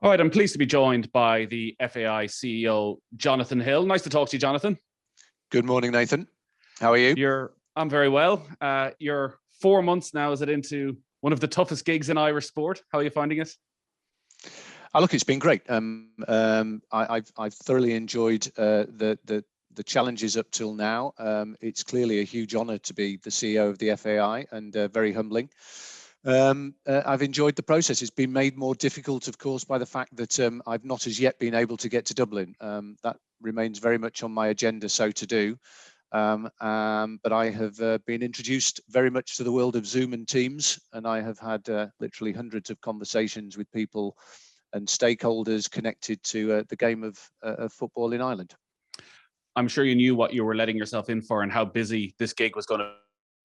All right, I'm pleased to be joined by the FAI CEO Jonathan Hill. Nice to talk to you, Jonathan. Good morning, Nathan. How are you? I'm very well. You're 4 months now, is it, into one of the toughest gigs in Irish sport? How are you finding it? Look, it's been great. I've thoroughly enjoyed the challenges up till now. It's clearly a huge honour to be the CEO of the FAI and very humbling. I've enjoyed the process. It's been made more difficult, of course, by the fact that I've not as yet been able to get to Dublin. That remains very much on my agenda, so to do. But I have been introduced very much to the world of Zoom and Teams, and I have had literally hundreds of conversations with people and stakeholders connected to the game of football in Ireland. I'm sure you knew what you were letting yourself in for and how busy this gig was going to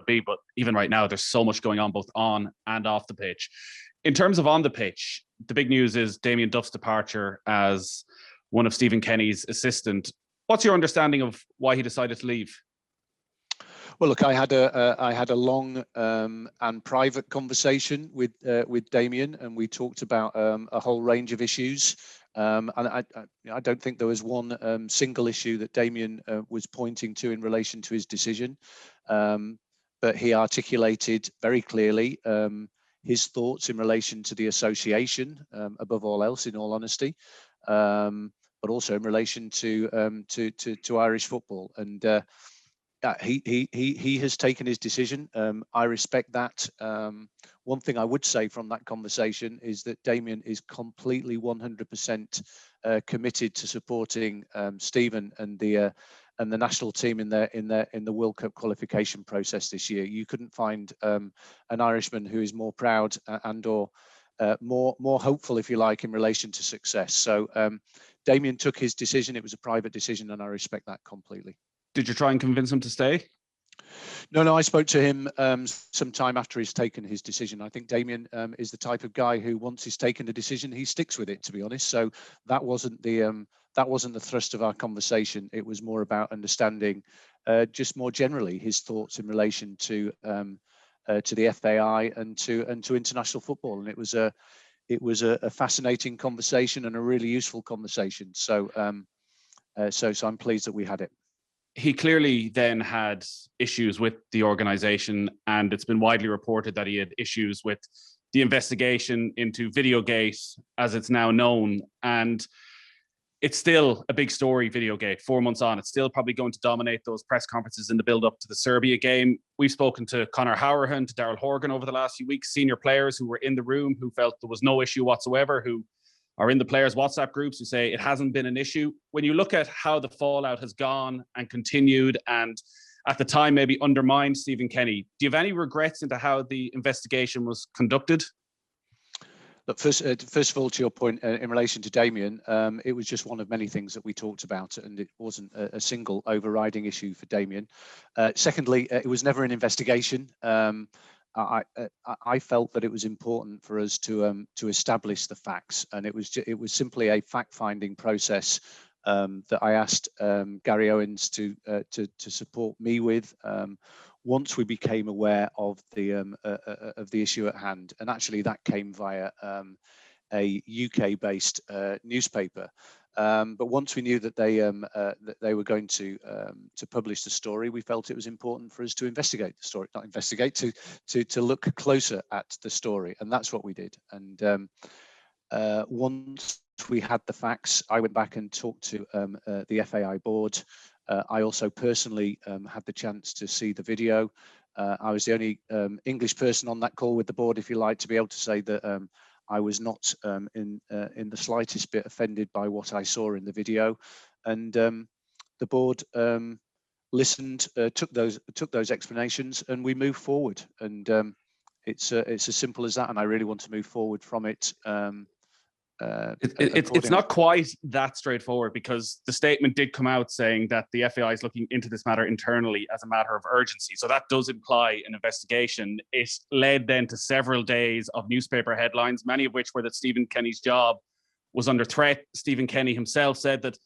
be, but even right now, there's so much going on both on and off the pitch. In terms of on the pitch, the big news is Damien Duff's departure as one of Stephen Kenny's assistant. What's your understanding of why he decided to leave? Well, look, I had a long and private conversation with Damien, and we talked about a whole range of issues. And I don't think there was one single issue that Damien was pointing to in relation to his decision. But he articulated very clearly his thoughts in relation to the association, above all else, in all honesty, but also in relation to Irish football. And he has taken his decision. I respect that. One thing I would say from that conversation is that Damien is completely 100% committed to supporting Stephen and the national team in the World Cup qualification process this year. You couldn't find an Irishman who is more proud and/or more hopeful, if you like, in relation to success. So Damien took his decision. It was a private decision, and I respect that completely. Did you try and convince him to stay? No, I spoke to him some time after he's taken his decision. I think Damien is the type of guy who, once he's taken a decision, he sticks with it, to be honest. So that wasn't the thrust of our conversation. It was more about understanding just more generally his thoughts in relation to the FAI and to international football. And it was a fascinating conversation and a really useful conversation. So I'm pleased that we had it. He clearly then had issues with the organization, and it's been widely reported that he had issues with the investigation into Videogate, as it's now known. And it's still a big story, Videogate, 4 months on. It's still probably going to dominate those press conferences in the build-up to the Serbia game. We've spoken to Conor Hourhan, to Daryl Horgan over the last few weeks, senior players who were in the room, who felt there was no issue whatsoever, who are in the players' WhatsApp groups, who say it hasn't been an issue. When you look at how the fallout has gone and continued, and at the time maybe undermined Stephen Kenny, do you have any regrets into how the investigation was conducted? Look, first of all, to your point in relation to Damien, it was just one of many things that we talked about, and it wasn't a single overriding issue for Damien. Secondly, it was never an investigation. I felt that it was important for us to establish the facts, and it was simply a fact-finding process that I asked Gary Owens to support me with once we became aware of the issue at hand, and actually that came via a UK-based newspaper. But once we knew that they were going to publish the story, we felt it was important for us to investigate the story, not investigate, to look closer at the story, and that's what we did. And once we had the facts, I went back and talked to the FAI board. I also personally had the chance to see the video. I was the only English person on that call with the board, if you like, to be able to say that I was not in the slightest bit offended by what I saw in the video, and the board listened, took those explanations, and we moved forward. And it's as simple as that. And I really want to move forward from it. It's not quite that straightforward, because the statement did come out saying that the FAI is looking into this matter internally as a matter of urgency. So that does imply an investigation. It led then to several days of newspaper headlines, many of which were that Stephen Kenny's job was under threat. Stephen Kenny himself said that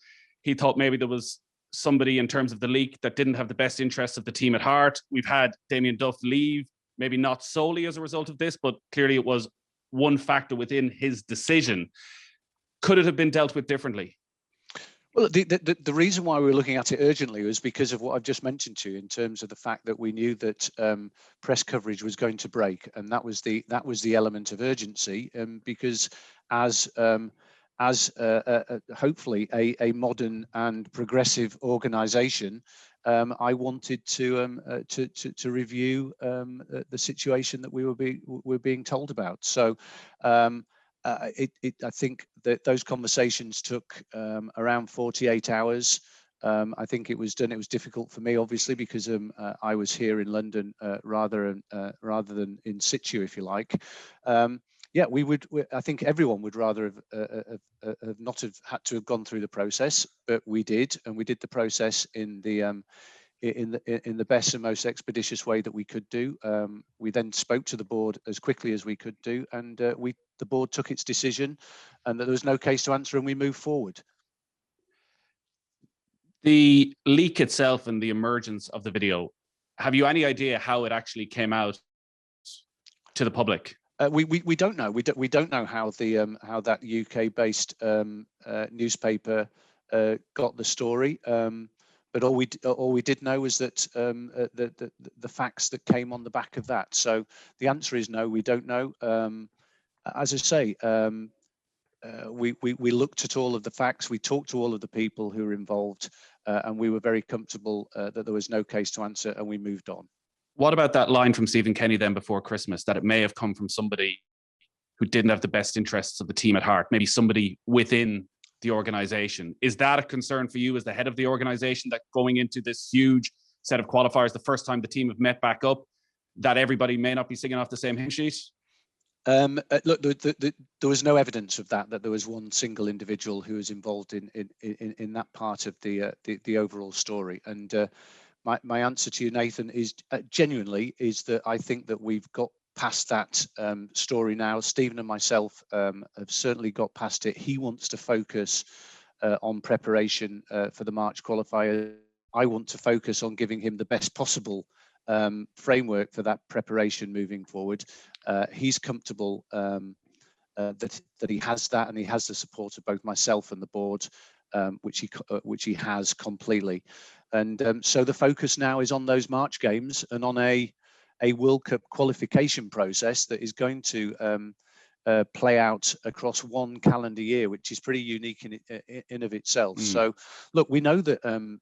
he thought maybe there was somebody in terms of the leak that didn't have the best interests of the team at heart. We've had Damien Duff leave, maybe not solely as a result of this, but clearly it was one factor within his decision. Could it have been dealt with differently? Well, the reason why we were looking at it urgently was because of what I've just mentioned to you in terms of the fact that we knew that press coverage was going to break, and that was the element of urgency. Because as hopefully a modern and progressive organisation, I wanted to review the situation that we were being told about. So. I think that those conversations took around 48 hours. I think it was done. It was difficult for me, obviously, because I was here in London rather than in situ, if you like. Yeah, I think everyone would rather have not have had to have gone through the process, but we did, and we did the process in the best and most expeditious way that we could do. We then spoke to the board as quickly as we could do, and the board took its decision, and that there was no case to answer, and we moved forward. The leak itself and the emergence of the video, have you any idea how it actually came out to the public? We don't know. We don't know how that UK-based newspaper got the story. But all we did know was that the facts that came on the back of that. So the answer is no, we don't know. As I say, we looked at all of the facts. We talked to all of the people who were involved, and we were very comfortable that there was no case to answer, and we moved on. What about that line from Stephen Kenny then before Christmas, that it may have come from somebody who didn't have the best interests of the team at heart, maybe somebody within the organization? Is that a concern for you as the head of the organization, that going into this huge set of qualifiers, the first time the team have met back up, that everybody may not be singing off the same hymn sheet? Look, there was no evidence of that there was one single individual who was involved in that part of the overall story. And my answer to you, Nathan, is genuinely is that I think that we've got past that story now. Stephen and myself have certainly got past it. He wants to focus on preparation for the March qualifier. I want to focus on giving him the best possible framework for that preparation moving forward. He's comfortable that he has that, and he has the support of both myself and the board, which he has completely. And so the focus now is on those March games and on a World Cup qualification process that is going to play out across one calendar year, which is pretty unique in of itself. So, look, we know that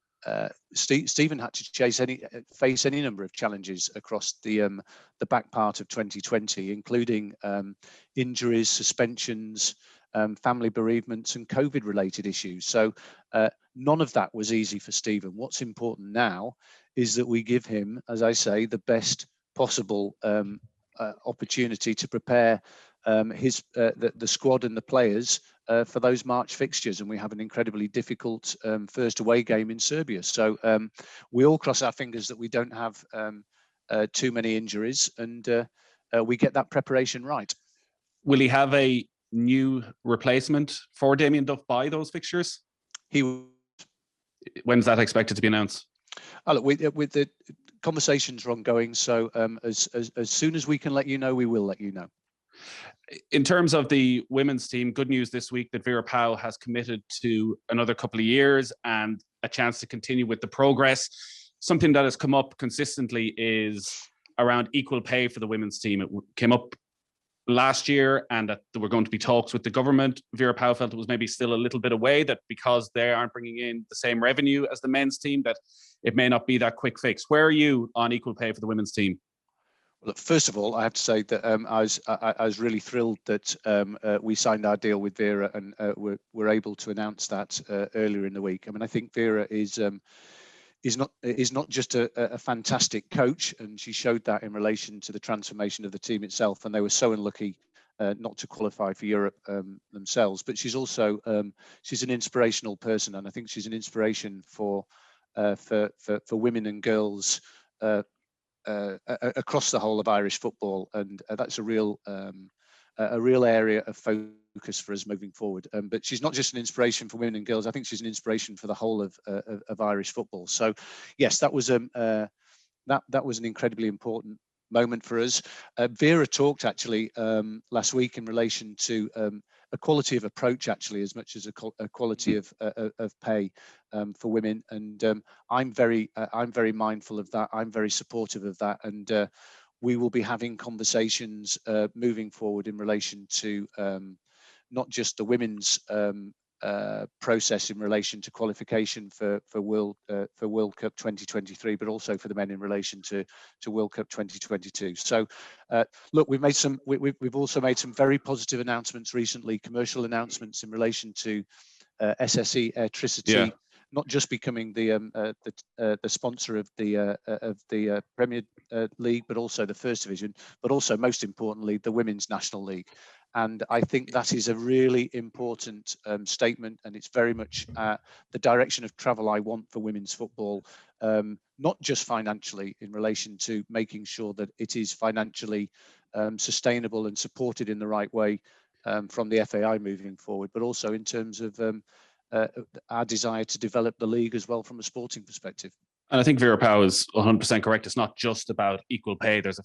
Stephen had to face any number of challenges across the back part of 2020, including injuries, suspensions, family bereavements, and COVID-related issues. So none of that was easy for Stephen. What's important now is that we give him, as I say, the best possible opportunity to prepare the squad and the players for those March fixtures, and we have an incredibly difficult first away game in Serbia. So we all cross our fingers that we don't have too many injuries, and we get that preparation right. Will he have a new replacement for Damien Duff by those fixtures? When's that expected to be announced? Oh, look, with the conversations are ongoing, so as soon as we can let you know, we will let you know. In terms of the women's team, good news this week that Vera Pauw has committed to another couple of years and a chance to continue with the progress. Something that has come up consistently is around equal pay for the women's team. It came up last year, and that there were going to be talks with the government. Vera Pauw felt it was maybe still a little bit away, that because they aren't bringing in the same revenue as the men's team, that it may not be that quick fix. Where are you on equal pay for the women's team? Well, first of all, I have to say that I was really thrilled that we signed our deal with Vera, and we're able to announce that earlier in the week. I mean, I think Vera is not just a fantastic coach, and she showed that in relation to the transformation of the team itself. And they were so unlucky not to qualify for Europe themselves. But she's also she's an inspirational person, and I think she's an inspiration for women and girls across the whole of Irish football, and that's a real area of focus for us moving forward. But she's not just an inspiration for women and girls. I think she's an inspiration for the whole of Irish football. So, yes, that was that was an incredibly important moment for us. Vera talked actually last week in relation to quality of approach, actually, as much as a quality of pay for women. And I'm very mindful of that. I'm very supportive of that, and we will be having conversations moving forward in relation to not just the women's process in relation to qualification for World Cup 2023, but also for the men in relation to World Cup 2022. So, look, we've also made some very positive announcements recently, commercial announcements in relation to SSE Airtricity. Yeah. Not just becoming the sponsor of the Premier League, but also the First Division, but also most importantly the Women's National League. And I think that is a really important statement, and it's very much the direction of travel I want for women's football, not just financially in relation to making sure that it is financially sustainable and supported in the right way from the FAI moving forward, but also in terms of our desire to develop the league as well from a sporting perspective. And I think Vera Pauw is 100% correct. It's not just about equal pay. There's a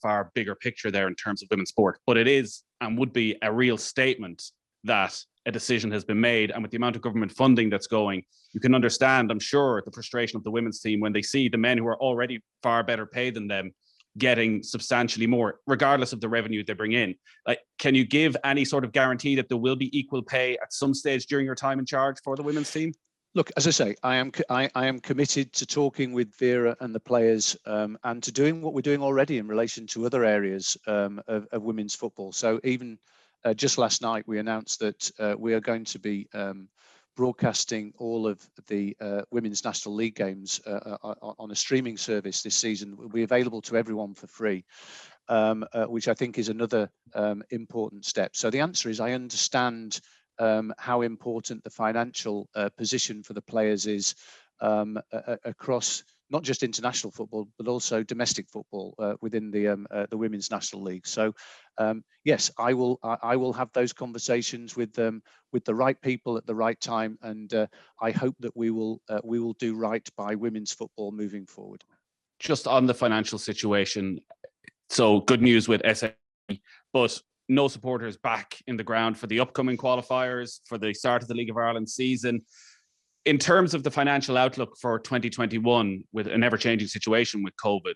far bigger picture there in terms of women's sport, but it is and would be a real statement that a decision has been made. And with the amount of government funding that's going, you can understand, I'm sure, the frustration of the women's team when they see the men who are already far better paid than them getting substantially more, regardless of the revenue they bring in. Like, can you give any sort of guarantee that there will be equal pay at some stage during your time in charge for the women's team? Look, as I say, I am committed to talking with Vera and the players and to doing what we're doing already in relation to other areas of women's football. So even just last night, we announced that we are going to be broadcasting all of the Women's National League games on a streaming service this season. Will be available to everyone for free, which I think is another important step. So the answer is, I understand how important the financial position for the players is across not just international football, but also domestic football within the Women's National League. So yes, I will have those conversations with the right people at the right time, and I hope that we will do right by women's football moving forward. Just on the financial situation, so good news with SA, but no supporters back in the ground for the upcoming qualifiers for the start of the League of Ireland season. In terms of the financial outlook for 2021, with an ever-changing situation with COVID,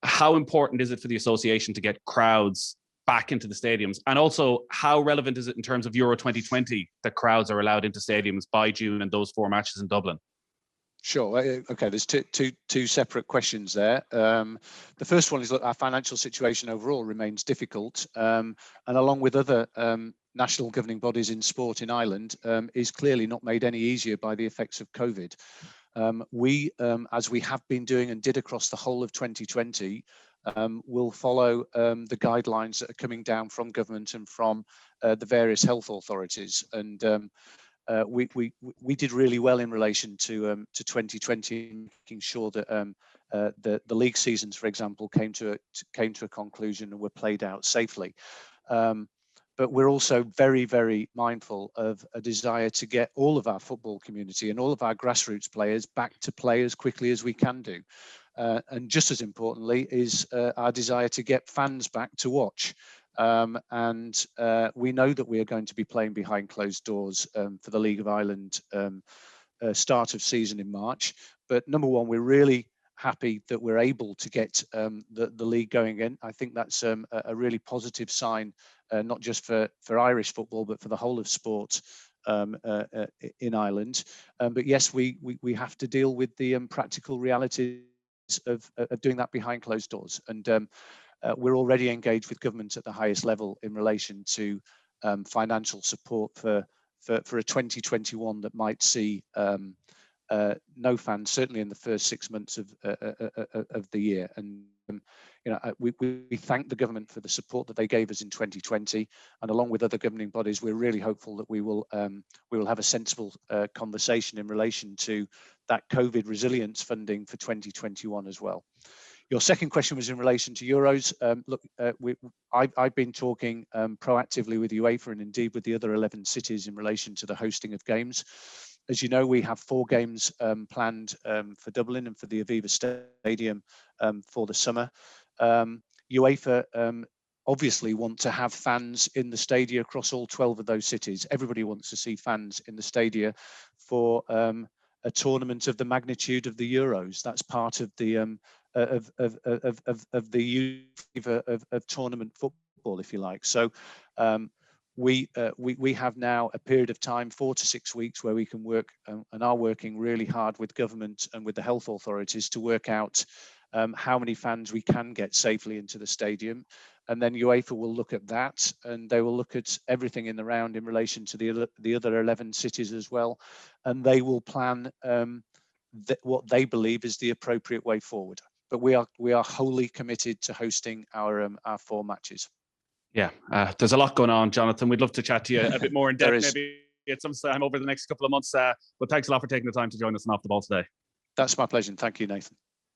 how important is it for the association to get crowds back into the stadiums? And also, how relevant is it in terms of Euro 2020 that crowds are allowed into stadiums by June and those 4 matches in Dublin? Sure. Okay, there's two separate questions there. The first one is, look, our financial situation overall remains difficult, and along with other national governing bodies in sport in Ireland, is clearly not made any easier by the effects of COVID. We, as we have been doing and did across the whole of 2020, will follow the guidelines that are coming down from government and from the various health authorities. And we did really well in relation to 2020, making sure that the league seasons, for example, came to a conclusion and were played out safely. But we're also very, very mindful of a desire to get all of our football community and all of our grassroots players back to play as quickly as we can do. And just as importantly is our desire to get fans back to watch. And we know that we are going to be playing behind closed doors for the League of Ireland start of season in March. But number one, we're really happy that we're able to get the league going again. I think that's a really positive sign, not just for Irish football, but for the whole of sport in Ireland. But yes, we have to deal with the practical realities of doing that behind closed doors. And we're already engaged with government at the highest level in relation to financial support for a 2021 that might see no fans, certainly in the first 6 months of the year. And you know, we thank the government for the support that they gave us in 2020, and along with other governing bodies, we're really hopeful that we will have a sensible conversation in relation to that COVID resilience funding for 2021 as well. Your second question was in relation to Euros. Look, I've been talking proactively with UEFA and indeed with the other 11 cities in relation to the hosting of games. As you know, we have 4 games planned for Dublin and for the Aviva Stadium for the summer. UEFA obviously want to have fans in the stadia across all 12 of those cities. Everybody wants to see fans in the stadia for a tournament of the magnitude of the Euros. That's part of the of tournament football, if you like. So we have now a period of time, 4 to 6 weeks, where we can work and are working really hard with government and with the health authorities to work out how many fans we can get safely into the stadium. And then UEFA will look at that, and they will look at everything in the round in relation to the other 11 cities as well, and they will plan what they believe is the appropriate way forward. But we are wholly committed to hosting our 4 matches. Yeah, there's a lot going on, Jonathan. We'd love to chat to you a bit more in depth, maybe at some time over the next couple of months. But thanks a lot for taking the time to join us on Off the Ball today. That's my pleasure. Thank you, Nathan.